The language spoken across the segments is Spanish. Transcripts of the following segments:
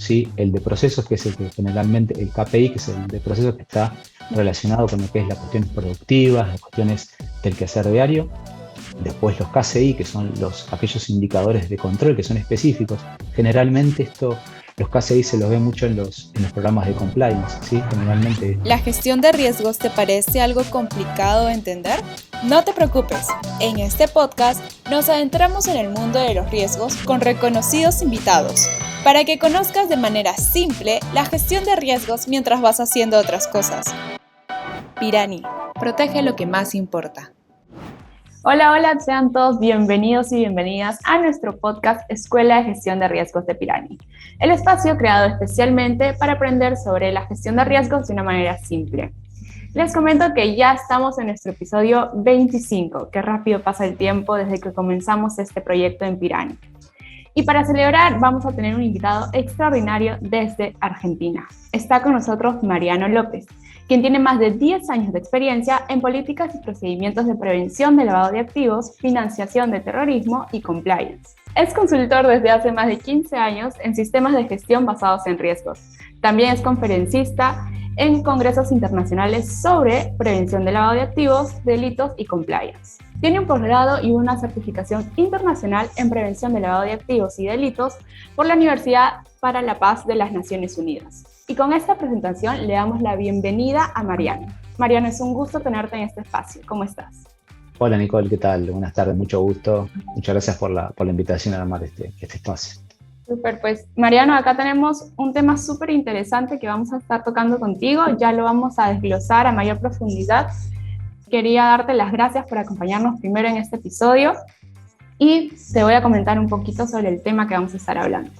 ¿sí? El de procesos, que es el que generalmente, el KPI, que es el de procesos que está relacionado con lo que es las cuestiones productivas, las cuestiones del quehacer diario. Después los KCI, que son aquellos indicadores de control que son específicos. Generalmente los KCI se los ve mucho en los programas de compliance, ¿sí? Generalmente. ¿La gestión de riesgos te parece algo complicado de entender? No te preocupes, en este podcast nos adentramos en el mundo de los riesgos con reconocidos invitados, para que conozcas de manera simple la gestión de riesgos mientras vas haciendo otras cosas. Pirani, protege lo que más importa. Hola, sean todos bienvenidos y bienvenidas a nuestro podcast Escuela de Gestión de Riesgos de Pirani, el espacio creado especialmente para aprender sobre la gestión de riesgos de una manera simple. Les comento que ya estamos en nuestro episodio 25, qué rápido pasa el tiempo desde que comenzamos este proyecto en Pirani. Y para celebrar vamos a tener un invitado extraordinario desde Argentina. Está con nosotros Mariano López, quien tiene más de 10 años de experiencia en políticas y procedimientos de prevención de lavado de activos, financiación de terrorismo y compliance. Es consultor desde hace más de 15 años en sistemas de gestión basados en riesgos. También es conferencista en congresos internacionales sobre prevención de lavado de activos, delitos y compliance. Tiene un posgrado y una certificación internacional en prevención de lavado de activos y delitos por la Universidad para la Paz de las Naciones Unidas. Y con esta presentación le damos la bienvenida a Mariano. Mariano, es un gusto tenerte en este espacio. ¿Cómo estás? Hola Nicole, ¿qué tal? Buenas tardes, mucho gusto. Muchas gracias por la invitación a armar este espacio. Súper, pues Mariano, acá tenemos un tema súper interesante que vamos a estar tocando contigo. Ya lo vamos a desglosar a mayor profundidad. Quería darte las gracias por acompañarnos primero en este episodio y te voy a comentar un poquito sobre el tema que vamos a estar hablando.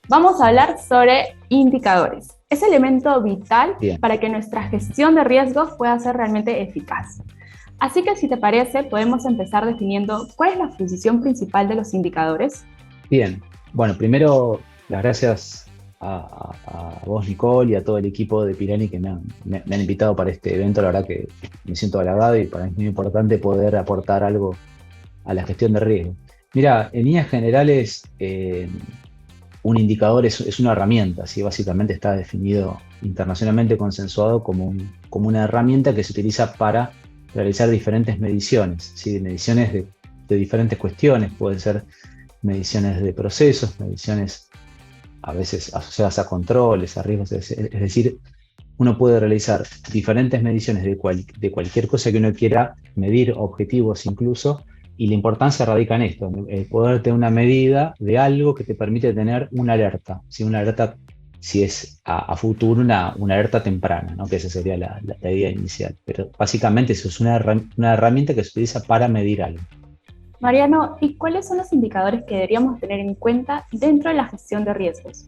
Vamos a hablar sobre indicadores. Es elemento vital para que nuestra gestión de riesgos pueda ser realmente eficaz. Así que si te parece, podemos empezar definiendo cuál es la función principal de los indicadores. Bien, bueno, primero las gracias a vos, Nicole, y a todo el equipo de Pirani que me han invitado para este evento. La verdad que me siento halagado y para mí es muy importante poder aportar algo a la gestión de riesgo. Mira, en líneas generales, un indicador es una herramienta, ¿sí? Básicamente está definido internacionalmente consensuado como una herramienta que se utiliza para realizar diferentes mediciones, ¿sí? Mediciones de diferentes cuestiones. Pueden ser mediciones de procesos, mediciones a veces asociadas a controles, a riesgos, es decir, uno puede realizar diferentes mediciones de cualquier cosa que uno quiera medir, objetivos incluso, y la importancia radica en esto, poder tener una medida de algo que te permite tener una alerta, ¿sí? Una alerta, si es a futuro, una alerta temprana, ¿no? Que esa sería la idea inicial, pero básicamente eso es una herramienta que se utiliza para medir algo. Mariano, ¿y cuáles son los indicadores que deberíamos tener en cuenta dentro de la gestión de riesgos?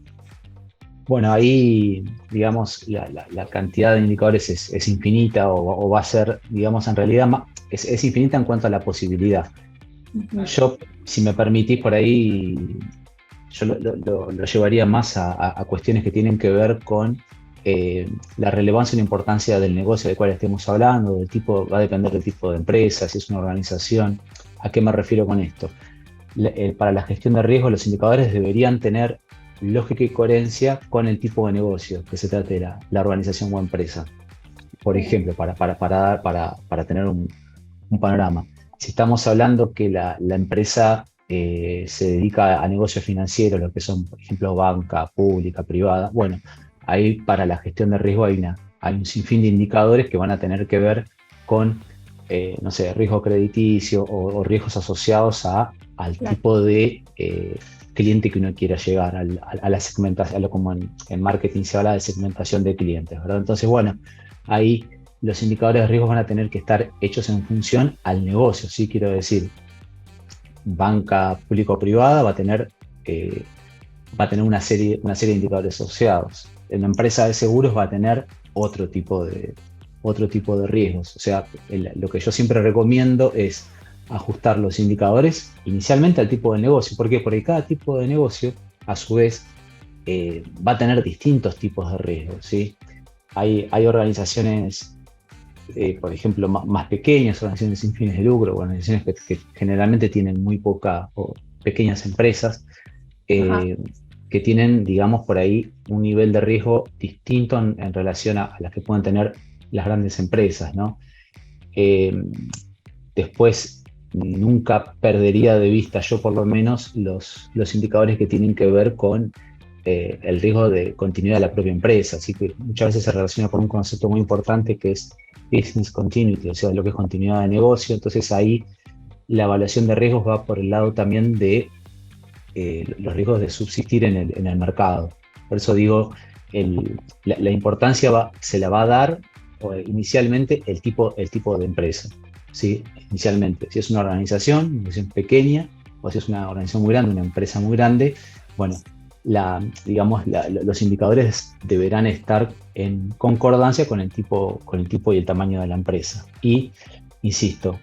Bueno, ahí, digamos, la cantidad de indicadores es infinita o va a ser, digamos, en realidad es infinita en cuanto a la posibilidad. Uh-huh. Yo, si me permitís por ahí, yo lo llevaría más a cuestiones que tienen que ver con la relevancia y la importancia del negocio del cual estemos hablando, va a depender del tipo de empresa, si es una organización. ¿A qué me refiero con esto? Para la gestión de riesgos, los indicadores deberían tener lógica y coherencia con el tipo de negocio que se trate de la organización o empresa. Por ejemplo, para tener un panorama, si estamos hablando que la empresa se dedica a negocios financieros, lo que son, por ejemplo, banca, pública, privada, bueno, ahí para la gestión de riesgo hay un sinfín de indicadores que van a tener que ver con no sé, riesgo crediticio o riesgos asociados al tipo de cliente que uno quiera llegar, a la segmentación, como en marketing se habla de segmentación de clientes, ¿verdad? Entonces, bueno, ahí los indicadores de riesgo van a tener que estar hechos en función al negocio, ¿sí? Quiero decir, banca público-privada va a tener una serie de indicadores asociados. En la empresa de seguros va a tener otro tipo de riesgos. O sea, lo que yo siempre recomiendo es ajustar los indicadores inicialmente al tipo de negocio. ¿Por qué? Porque cada tipo de negocio, a su vez, va a tener distintos tipos de riesgos, ¿sí? Hay organizaciones, por ejemplo, más pequeñas, organizaciones sin fines de lucro, organizaciones que generalmente tienen muy poca o pequeñas empresas, que tienen, digamos, por ahí un nivel de riesgo distinto en relación a las que pueden tener las grandes empresas, ¿no? Después, nunca perdería de vista yo por lo menos los indicadores que tienen que ver con el riesgo de continuidad de la propia empresa. Así que muchas veces se relaciona con un concepto muy importante que es business continuity, o sea, lo que es continuidad de negocio. Entonces ahí la evaluación de riesgos va por el lado también de los riesgos de subsistir en el mercado. Por eso digo, la importancia se la va a dar inicialmente el tipo de empresa, ¿sí? Inicialmente, si es una organización pequeña o si es una organización muy grande, una empresa muy grande, bueno, los indicadores deberán estar en concordancia con el tipo y el tamaño de la empresa. Y, insisto,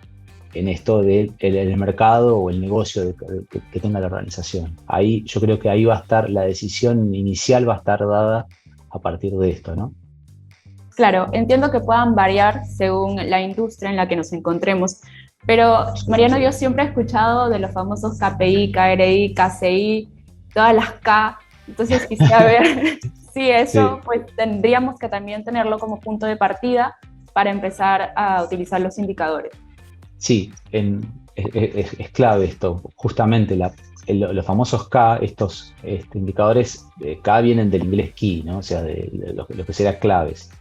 en esto del mercado o el negocio que tenga la organización. Ahí, yo creo que ahí va a estar, la decisión inicial va a estar dada a partir de esto, ¿no? Claro, entiendo que puedan variar según la industria en la que nos encontremos, pero Mariano, yo siempre he escuchado de los famosos KPI, KRI, KCI, todas las K, entonces quisiera ver si eso, pues tendríamos que también tenerlo como punto de partida para empezar a utilizar los indicadores. Sí, es clave esto, justamente los famosos K, estos indicadores K vienen del inglés key, ¿no? O sea, de lo que sería claves.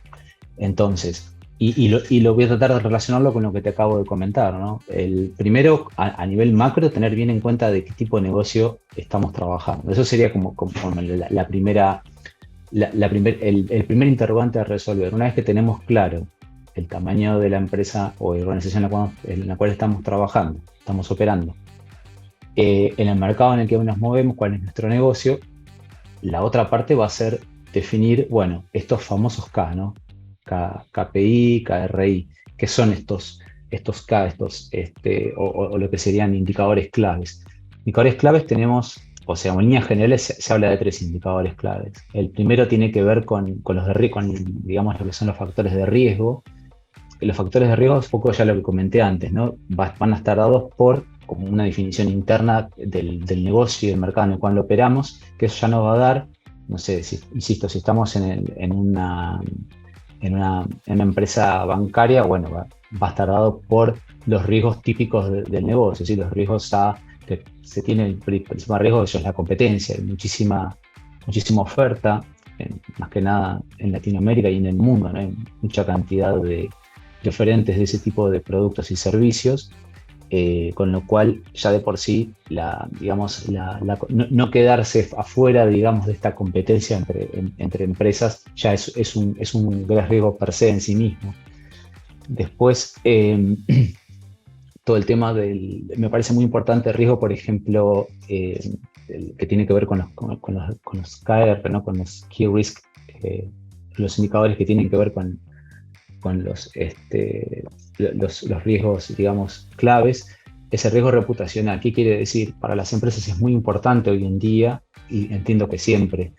Entonces, y lo voy a tratar de relacionarlo con lo que te acabo de comentar, ¿no? El primero, a nivel macro, tener bien en cuenta de qué tipo de negocio estamos trabajando. Eso sería como el primer interrogante a resolver. Una vez que tenemos claro el tamaño de la empresa o de organización en la cual estamos trabajando, estamos operando, en el mercado en el que nos movemos, cuál es nuestro negocio, la otra parte va a ser definir, bueno, estos famosos K, ¿no? KPI, KRI, ¿qué son estos K, o lo que serían indicadores claves? Indicadores claves tenemos, o sea, en líneas generales se habla de 3 indicadores claves. El primero tiene que ver con los de riesgo, digamos, lo que son los factores de riesgo. Los factores de riesgo es un poco ya lo que comenté antes, ¿no? Van a estar dados por como una definición interna del negocio y del mercado en el cual lo operamos, que eso ya nos va a dar, no sé, insisto, si estamos en una empresa bancaria, bueno, va a estar dado por los riesgos típicos del negocio, ¿sí? Los riesgos que se tiene, el principal riesgo es la competencia, hay muchísima oferta, más que nada en Latinoamérica y en el mundo, ¿no? Hay mucha cantidad de oferentes de ese tipo de productos y servicios, con lo cual ya de por sí no quedarse afuera, digamos, de esta competencia entre empresas ya es un gran riesgo per se en sí mismo. Después, todo el tema me parece muy importante el riesgo, por ejemplo, que tiene que ver con los KR, ¿no? Con los Key Risk, los indicadores que tienen que ver con los riesgos, digamos, claves. Ese riesgo reputacional, ¿qué quiere decir? Para las empresas es muy importante hoy en día, y entiendo que siempre,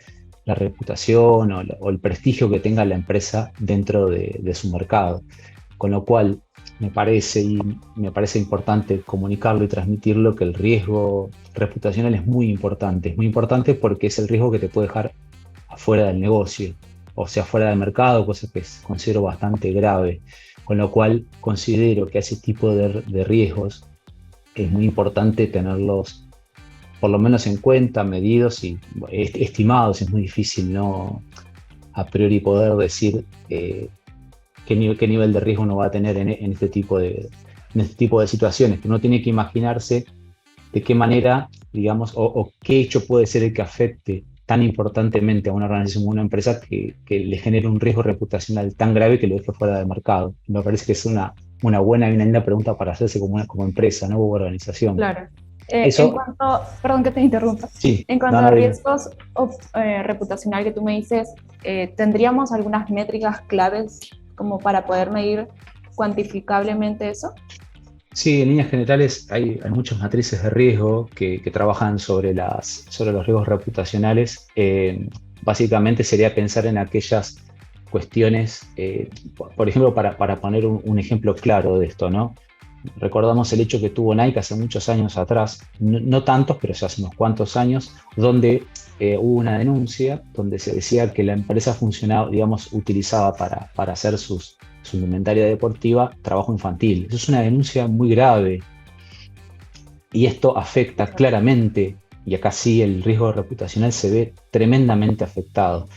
la reputación o el prestigio que tenga la empresa dentro de su mercado. Con lo cual, me parece importante comunicarlo y transmitirlo, que el riesgo reputacional es muy importante. Es muy importante porque es el riesgo que te puede dejar afuera del negocio, o sea, fuera del mercado, cosa que considero bastante grave. Con lo cual, considero que a ese tipo de riesgos es muy importante tenerlos por lo menos en cuenta, medidos y estimados. Es muy difícil, ¿no?, a priori poder decir qué nivel de riesgo uno va a tener en este tipo de situaciones. Uno tiene que imaginarse de qué manera, digamos, o qué hecho puede ser el que afecte tan importantemente a una organización o una empresa que le genere un riesgo reputacional tan grave que lo deje fuera del mercado. Me parece que es una buena y una linda pregunta para hacerse como empresa, ¿no?, u organización. Claro. Perdón que te interrumpa. Sí, en cuanto a riesgos reputacional que tú me dices, ¿tendríamos algunas métricas claves como para poder medir cuantificablemente eso? Sí, en líneas generales hay muchas matrices de riesgo que trabajan sobre los riesgos reputacionales. Básicamente sería pensar en aquellas cuestiones, por ejemplo, para poner un ejemplo claro de esto, ¿no? Recordamos el hecho que tuvo Nike hace muchos años atrás, no tantos, pero ya hace unos cuantos años, donde hubo una denuncia donde se decía que la empresa funcionaba, digamos, utilizaba para hacer su indumentaria deportiva trabajo infantil. Eso es una denuncia muy grave y esto afecta claramente, y acá sí el riesgo reputacional se ve tremendamente afectado.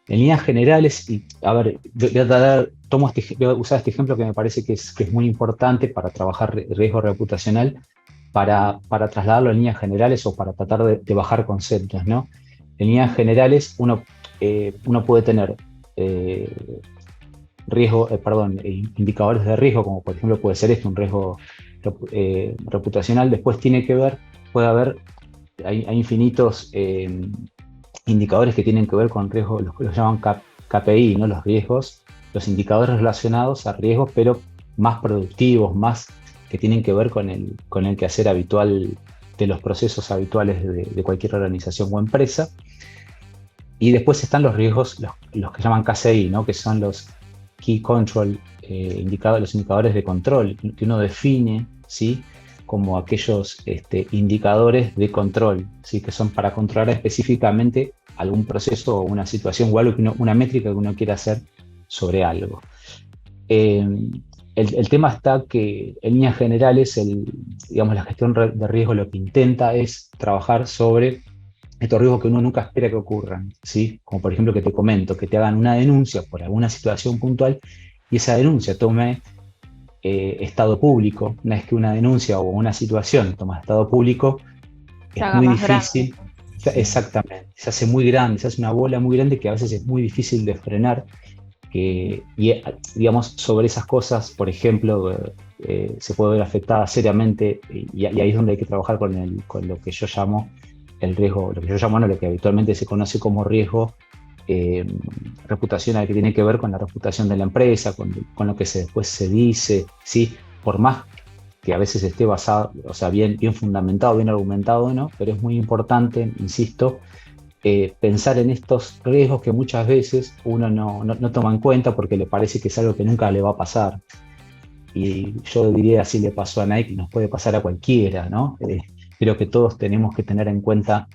En líneas generales, y a ver, voy a usar este ejemplo que me parece que es muy importante para trabajar riesgo reputacional, para trasladarlo en líneas generales o para tratar de bajar conceptos, ¿no? En líneas generales, uno puede tener indicadores de riesgo, como por ejemplo puede ser un riesgo reputacional. Después hay infinitos indicadores que tienen que ver con riesgos, los llaman KPI, ¿no? Los indicadores relacionados a riesgos, pero más productivos, más que tienen que ver con el quehacer habitual de los procesos habituales de cualquier organización o empresa. Y después están los riesgos, los que llaman KCI, ¿no? Que son los Key Control los indicadores de control, que uno define, ¿sí? Como aquellos indicadores de control, ¿sí? Que son para controlar específicamente algún proceso o una situación o algo una métrica que uno quiera hacer sobre algo. El tema está que en líneas generales, la gestión de riesgo lo que intenta es trabajar sobre estos riesgos que uno nunca espera que ocurran, ¿sí? Como por ejemplo que te comento, que te hagan una denuncia por alguna situación puntual y esa denuncia tome estado público. Una vez que una denuncia o una situación toma estado público, es muy difícil. Exactamente, se hace muy grande, se hace una bola muy grande que a veces es muy difícil de frenar. Y digamos, sobre esas cosas, por ejemplo, se puede ver afectada seriamente, y ahí es donde hay que trabajar con lo que yo llamo el riesgo, lo que habitualmente se conoce como riesgo reputacional, que tiene que ver con la reputación de la empresa, con lo que después se dice, ¿sí? Por más que a veces esté basado, o sea, bien fundamentado, bien argumentado, ¿no? Pero es muy importante, insisto, pensar en estos riesgos que muchas veces uno no toma en cuenta porque le parece que es algo que nunca le va a pasar. Y yo diría, así le pasó a Nike, nos puede pasar a cualquiera, ¿no? Creo que todos tenemos que tener en cuenta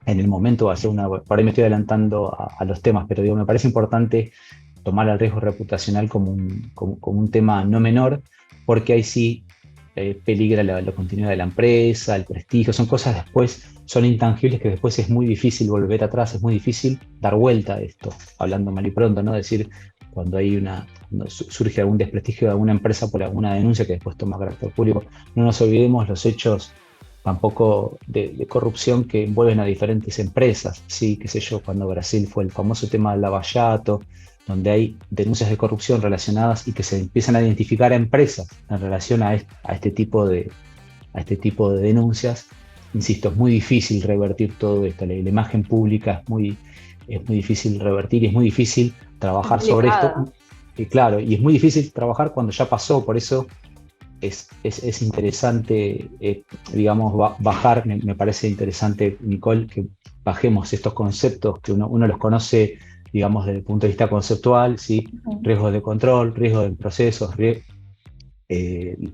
en el momento de hacer por ahí me estoy adelantando a los temas, pero digo, me parece importante tomar el riesgo reputacional como un tema no menor, porque ahí sí peligra la continuidad de la empresa, el prestigio, son cosas después, son intangibles que después es muy difícil volver atrás, es muy difícil dar vuelta a esto, hablando mal y pronto, ¿no? Decir, cuando surge algún desprestigio de alguna empresa por alguna denuncia que después toma carácter público, no nos olvidemos los hechos tampoco de corrupción que envuelven a diferentes empresas, sí, qué sé yo, cuando Brasil fue el famoso tema del Lava Jato, donde hay denuncias de corrupción relacionadas y que se empiezan a identificar a empresas en relación a este tipo de denuncias. Insisto, es muy difícil revertir todo esto, la imagen pública es muy difícil revertir y es muy difícil trabajar sobre esto. Y claro, y es muy difícil trabajar cuando ya pasó, por eso es interesante, digamos, bajar, me parece interesante, Nicole, que bajemos estos conceptos que uno los conoce, digamos, desde el punto de vista conceptual, ¿sí? Riesgos de control, riesgos de procesos,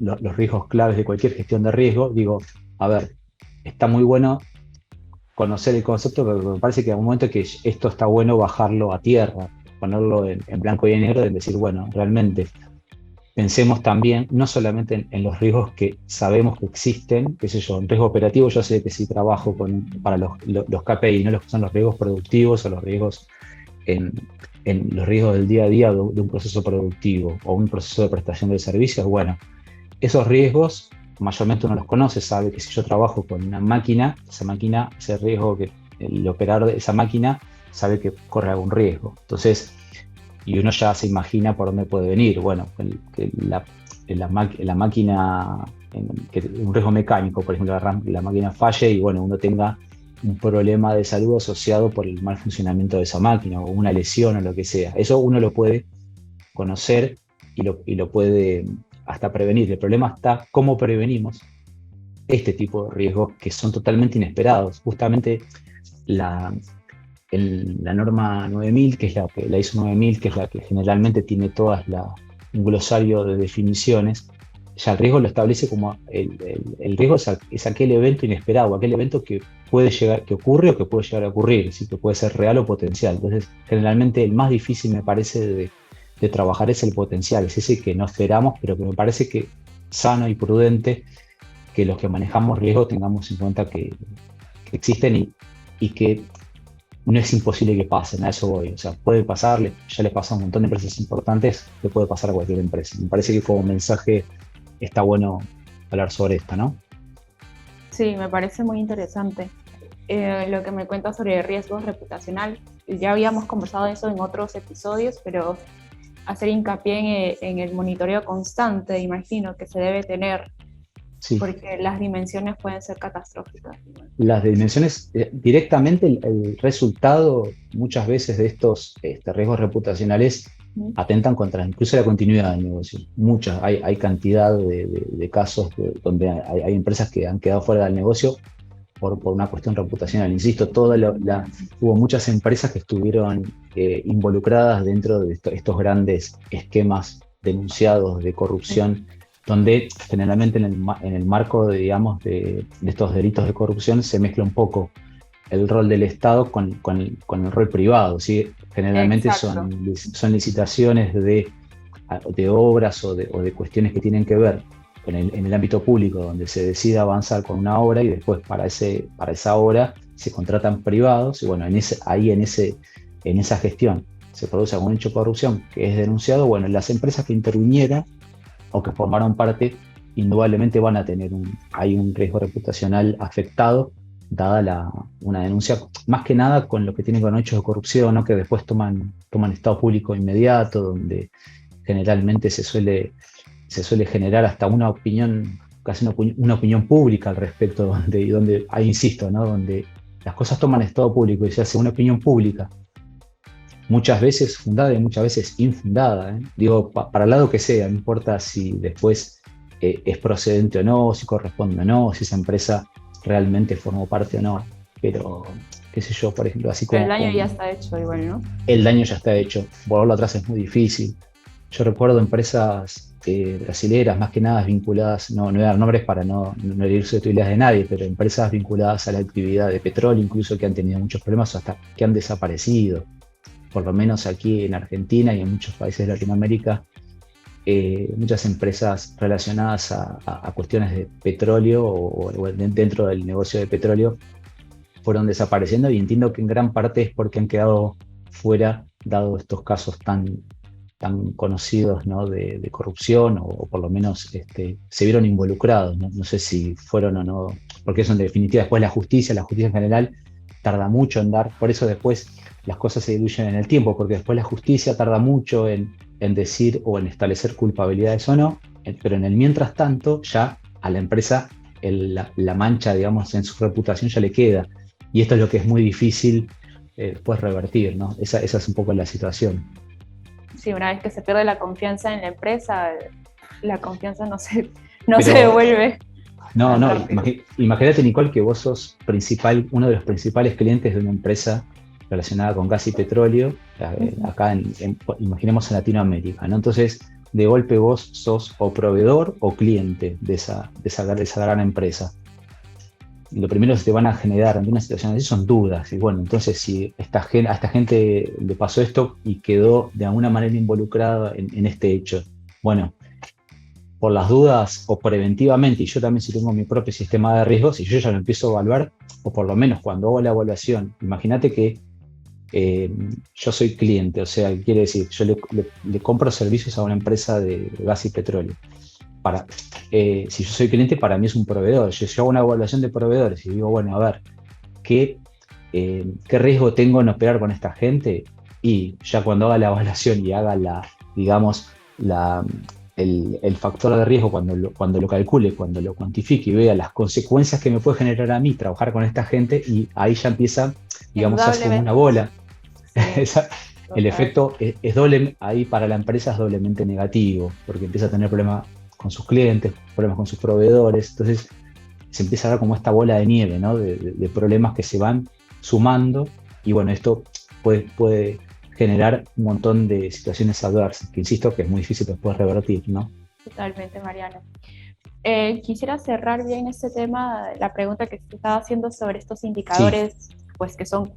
los riesgos claves de cualquier gestión de riesgo. Digo, a ver, está muy bueno conocer el concepto, pero me parece que en un momento que esto está bueno bajarlo a tierra, ponerlo en blanco y en negro, de decir, bueno, realmente pensemos también no solamente en los riesgos que sabemos que existen, qué sé yo, en riesgo operativo. Yo sé que si trabajo para los KPI, no los que son los riesgos productivos o los riesgos en los riesgos del día a día de un proceso productivo o un proceso de prestación de servicios. Bueno, esos riesgos mayormente uno los conoce, sabe que si yo trabajo con una máquina, ese riesgo, que el operador de esa máquina sabe que corre algún riesgo. Entonces, y uno ya se imagina por dónde puede venir. Bueno, que la máquina, un riesgo mecánico, por ejemplo, la máquina falle y bueno, uno tenga un problema de salud asociado por el mal funcionamiento de esa máquina o una lesión o lo que sea. Eso uno lo puede conocer y lo puede hasta prevenir. El problema está cómo prevenimos este tipo de riesgos que son totalmente inesperados. Justamente la norma 9000, que es la ISO 9000, que es la que generalmente tiene un glosario de definiciones, ya el riesgo lo establece como el riesgo es aquel evento inesperado, aquel evento que que ocurre o que puede llegar a ocurrir, ¿sí? Que puede ser real o potencial. Entonces, generalmente el más difícil me parece de trabajar es el potencial, es ese que no esperamos, pero que me parece que sano y prudente que los que manejamos riesgos tengamos en cuenta que existen y que no es imposible que pasen, a eso voy. O sea, puede pasarle, ya le pasa a un montón de empresas importantes, le puede pasar a cualquier empresa. Me parece que como mensaje está bueno hablar sobre esto, ¿no? Sí, me parece muy interesante. Lo que me cuentas sobre riesgos reputacional, ya habíamos conversado de eso en otros episodios, pero hacer hincapié en el monitoreo constante, imagino, que se debe tener, Sí. porque las dimensiones pueden ser catastróficas. Las dimensiones, directamente el resultado muchas veces de estos riesgos reputacionales atentan contra incluso la continuidad del negocio. Muchas, hay cantidad de casos donde hay empresas que han quedado fuera del negocio por una cuestión reputacional. Insisto, hubo muchas empresas que estuvieron involucradas dentro de estos grandes esquemas denunciados de corrupción, donde generalmente en el marco de estos delitos de corrupción se mezcla un poco el rol del Estado con el rol privado, ¿sí? Generalmente son licitaciones de obras o de cuestiones que tienen que ver en el ámbito público, donde se decide avanzar con una obra y después para esa obra se contratan privados, y bueno, en esa gestión se produce algún hecho de corrupción que es denunciado. Bueno, las empresas que intervinieron o que formaron parte, indudablemente van a tener un riesgo reputacional afectado, dada una denuncia, más que nada con lo que tiene con hechos de corrupción, ¿no? Que después toman estado público inmediato, donde generalmente se suele generar hasta una opinión, casi una opinión pública al respecto, donde ahí insisto, ¿no? Donde las cosas toman estado público y se hace una opinión pública, muchas veces fundada y muchas veces infundada, ¿eh? Digo, para el lado que sea, no importa si después es procedente o no, si corresponde o no, si esa empresa realmente formó parte o no, pero qué sé yo, por ejemplo, así como... Pero el daño ya está hecho igual, ¿no? El daño ya está hecho, volverlo atrás es muy difícil. Yo recuerdo empresas brasileras, más que nada vinculadas, no voy a dar nombres para no herir susceptibilidades de nadie, pero empresas vinculadas a la actividad de petróleo, incluso que han tenido muchos problemas hasta que han desaparecido. Por lo menos aquí en Argentina y en muchos países de Latinoamérica, muchas empresas relacionadas a cuestiones de petróleo o dentro del negocio de petróleo fueron desapareciendo, y entiendo que en gran parte es porque han quedado fuera, dado estos casos tan conocidos, ¿no? de corrupción, o por lo menos se vieron involucrados, ¿no? No sé si fueron o no, porque eso en definitiva después la justicia en general tarda mucho en dar, por eso después las cosas se diluyen en el tiempo, porque después la justicia tarda mucho en decir o en establecer culpabilidades o no, pero en el mientras tanto ya a la empresa la mancha, digamos, en su reputación ya le queda, y esto es lo que es muy difícil después revertir, ¿no? Esa es un poco la situación. Sí, una vez que se pierde la confianza en la empresa, la confianza no se devuelve. No, imagínate, Nicole, que vos sos uno de los principales clientes de una empresa relacionada con gas y petróleo, acá imaginemos en Latinoamérica, ¿no? Entonces, de golpe vos sos o proveedor o cliente de esa gran empresa. Y lo primero que te van a generar ante una situación así son dudas. Y bueno, entonces si a esta gente le pasó esto y quedó de alguna manera involucrada en este hecho, bueno, por las dudas o preventivamente, y yo también si tengo mi propio sistema de riesgos, y yo ya lo empiezo a evaluar, o por lo menos cuando hago la evaluación, imagínate que yo soy cliente, o sea, quiere decir, yo le compro servicios a una empresa de gas y petróleo. Si yo soy cliente, para mí es un proveedor. Yo hago una evaluación de proveedores y digo, bueno, a ver, ¿qué riesgo tengo en operar con esta gente? Y ya cuando haga la evaluación y haga el factor de riesgo, cuando lo calcule, cuando lo cuantifique y vea las consecuencias que me puede generar a mí trabajar con esta gente, y ahí ya empieza, digamos, hace como una bola. Sí. El efecto es doble, ahí para la empresa es doblemente negativo, porque empieza a tener problemas con sus clientes, problemas con sus proveedores, entonces se empieza a dar como esta bola de nieve, ¿no? de problemas que se van sumando, y bueno, esto puede generar un montón de situaciones adversas, que insisto que es muy difícil después revertir, ¿no? Totalmente, Mariano. Quisiera cerrar bien este tema, la pregunta que te estaba haciendo sobre estos indicadores, pues que son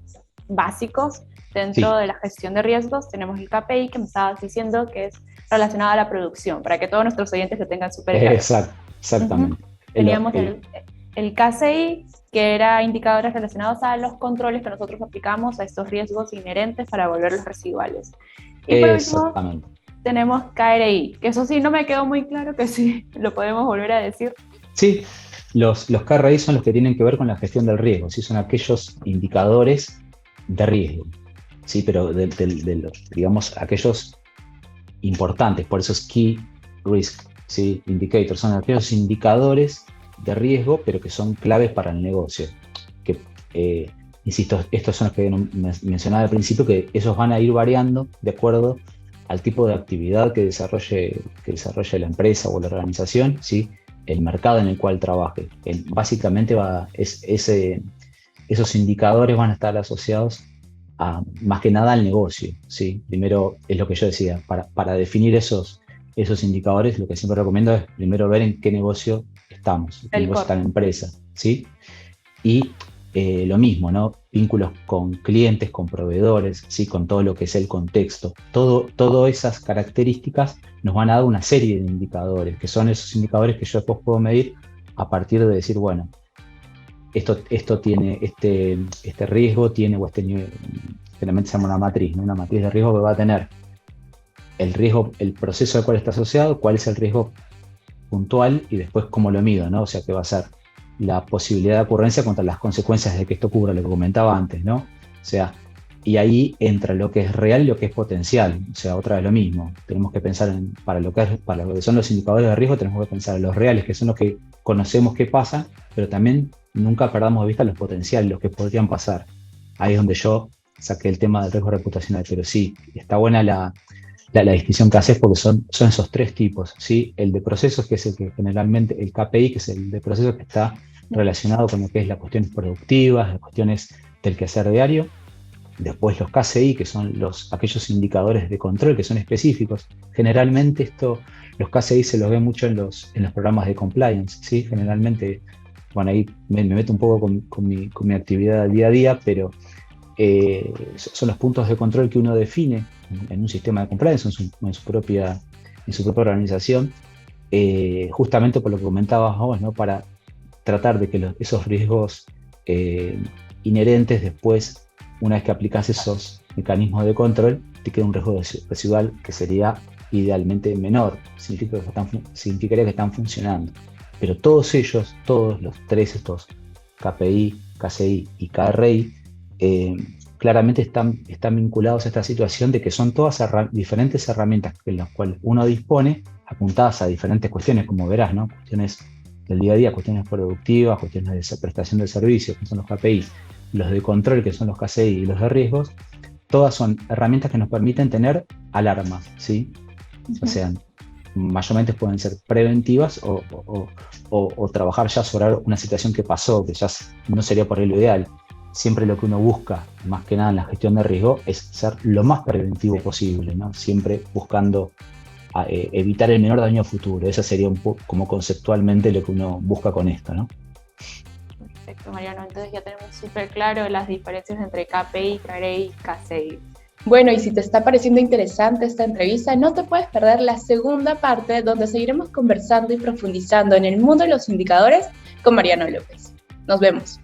básicos dentro de la gestión de riesgos. Tenemos el KPI que me estabas diciendo que es relacionado a la producción, para que todos nuestros oyentes lo tengan súper claro. Exactamente. Teníamos el KCI, que era indicadores relacionados a los controles que nosotros aplicamos a estos riesgos inherentes para volverlos residuales. Y por último, tenemos KRI, que eso sí no me quedó muy claro, que sí lo podemos volver a decir. Sí, los KRI son los que tienen que ver con la gestión del riesgo, ¿sí? Son aquellos indicadores de riesgo, ¿sí? Pero de los, digamos, aquellos importantes, por eso es Key Risk, ¿sí? Indicators, son aquellos indicadores de riesgo, pero que son claves para el negocio. Que, insisto, estos son los que mencionaba al principio, que esos van a ir variando de acuerdo al tipo de actividad que desarrolle la empresa o la organización, ¿sí? El mercado en el cual trabaje. Básicamente esos indicadores van a estar asociados más que nada al negocio, ¿sí? Primero, es lo que yo decía, para definir esos indicadores, lo que siempre recomiendo es primero ver en qué negocio estamos, en qué negocio está la empresa, ¿sí? Y lo mismo, ¿no? Vínculos con clientes, con proveedores, ¿sí? Con todo lo que es el contexto. Todas esas características nos van a dar una serie de indicadores, que son esos indicadores que yo después puedo medir a partir de decir, bueno, esto tiene, este riesgo tiene, o este nivel, generalmente se llama una matriz, ¿no? Una matriz de riesgo que va a tener el riesgo, el proceso al cual está asociado, cuál es el riesgo puntual y después cómo lo mido, ¿no? O sea, que va a ser la posibilidad de ocurrencia contra las consecuencias de que esto ocurra, lo que comentaba antes, ¿no? O sea, y ahí entra lo que es real y lo que es potencial. O sea, otra vez lo mismo. Tenemos que pensar para lo que son los indicadores de riesgo, tenemos que pensar en los reales, que son los que conocemos que pasan, pero también nunca perdamos de vista los potenciales, los que podrían pasar. Ahí es donde yo saqué el tema del riesgo reputacional, pero sí, está buena la distinción que haces porque son esos tres tipos, ¿sí? El de procesos, que es el que generalmente, el KPI, que es el de procesos que está relacionado con lo que es las cuestiones productivas, las cuestiones del quehacer diario. Después los KCI, que son aquellos indicadores de control que son específicos. Generalmente los KCI se los ve mucho en los programas de compliance, ¿sí? Generalmente, bueno, ahí me meto un poco con mi actividad día a día, pero son los puntos de control que uno define en un sistema de compliance, en su propia organización, justamente por lo que comentabas vos, ¿no? Para tratar de que esos riesgos inherentes después, una vez que aplicas esos mecanismos de control, te queda un riesgo residual que sería idealmente menor, significaría que están funcionando. Pero todos los tres, estos KPI, KCI y KRI, claramente están vinculados a esta situación de que son todas diferentes herramientas en las cuales uno dispone, apuntadas a diferentes cuestiones, como verás, ¿no? Cuestiones del día a día, cuestiones productivas, cuestiones de prestación de servicios, que son los KPI, los de control, que son los KCI, y los de riesgos. Todas son herramientas que nos permiten tener alarmas, ¿sí? O sea, mayormente pueden ser preventivas o trabajar ya sobre una situación que pasó, que ya no sería por ahí lo ideal. Siempre lo que uno busca, más que nada en la gestión de riesgo, es ser lo más preventivo posible, ¿no? Siempre buscando evitar el menor daño futuro. Eso sería un poco como conceptualmente lo que uno busca con esto, ¿no? Perfecto, Mariano. Entonces ya tenemos súper claro las diferencias entre KPI, KRI y KCI. Bueno, y si te está pareciendo interesante esta entrevista, no te puedes perder la segunda parte, donde seguiremos conversando y profundizando en el mundo de los indicadores con Mariano López. Nos vemos.